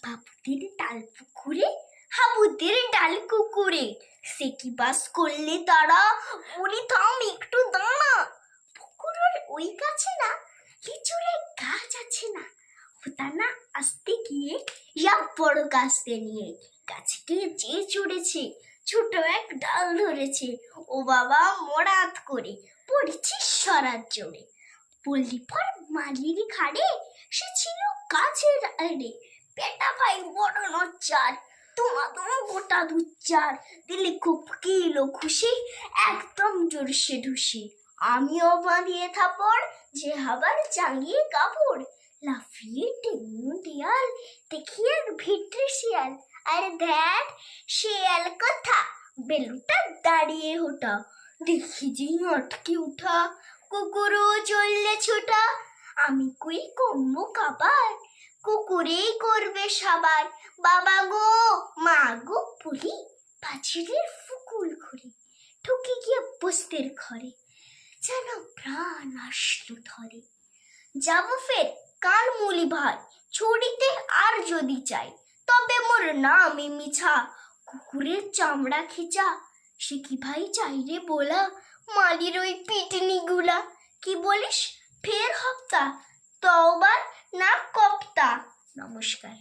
বাবুদের ডাল পুকুরে, হাবুদের ডাল কুকুরে, সে কি বাস করলে তারা, বলি থাম একটু দাঁড়া। পুকুরের ওই গাছে না লিচুর এক গাছ আছে না, ওটা না আসতে গিয়ে এক বড় গাছতে নিয়ে গাছটি যে চড়েছে, ছোট এক ডাল ধরেছে, ও বাবা মরাত করে পড়েছে সরাত জোরে। বললি পর মালির ঘাড়ে, সে ছিল গাছের আড়ে, পেটা ভাই বড় নচ্চার, তোমাদের গোটা দুচ্চার, দিলে খুব কিলো খুশি, একদম জোরসে ঢুসি। আমিও বাঁধিয়ে থাপড়, যে হাবার চাঙ্গিয়ে কাপড়, লাফিয়ে টেনে দেয়াল, দেখি এক ভিটে শিয়াল, আরে দেখ শিয়াল কথা, বেলুটা দাঁড়িয়ে হোটা, দেখি যে আটকে উঠা, কুকুরও চললে ছোটা, আমি কই কম্বো কাবার, কুকুরেই করবে সবার, বাবা গো মা গো বলি পাঁচিলের ফুকুল ঘুরে ঢুকে গিয়ে বস্তির ঘরে, যেন প্রাণ আসলো ধরে। যাব ফের কাল মুলি ভাই, ছুরিতে আর যদি চাই, তবে মোর নামে মিছা, কুকুরের চামড়া খেচা, সে কি ভাই চাই রে বলা, মালির ওই পিটনি গুলা। কি বলিস ফের হপ্তা, তওবার না কপ্তা। নমস্কার।